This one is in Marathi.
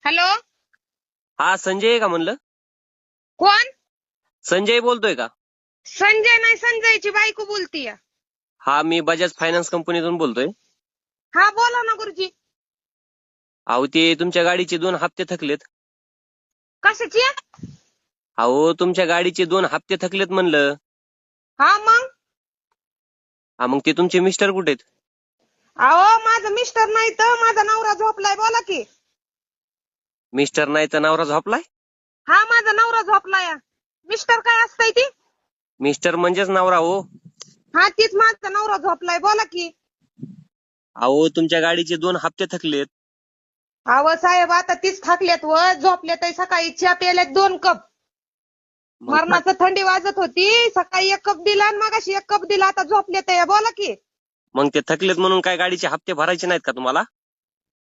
हॅलो. हा संजय आहे का म्हणलं? कोण? संजय बोलतोय का? संजय नाही, संजयची बायको बोलतीय. हा मी बजाज फायनान्स कंपनीतून बोलतोय. हा बोला ना गुरुजी. अहो ते तुमच्या गाडीचे 2 हप्ते थकलेत. कशाची? अहो तुमच्या गाडीचे 2 हप्ते थकलेत म्हणलं. हा मग हा मग ते तुमचे मिस्टर कुठे आहेत? अहो माझं मिस्टर नाही तर माझा नवरा झोपलाय. बोला की. मिस्टर नाही तर नवरा झोपलाय? हा माझा नवरा झोपलाय. मिस्टर काय असतंय ती? मिस्टर म्हणजेच नवरा हो. हा तीच माझा नवरा झोपलाय. बोला की. अहो तुमच्या गाडीचे 2 हप्ते थकलेत. अहो साहेब आता तीच थाकल्यात व झोपल्यात. सकाळी चहा प्यायल्यात 2 कप. मग मरणाचं थंडी वाजत होती. सकाळी 1 कप दिला आणि मगाशी 1 कप दिला. आता झोपल्यात. बोला की. मग ते थकलेत म्हणून काय गाडीचे हप्ते भरायचे नाहीत का तुम्हाला?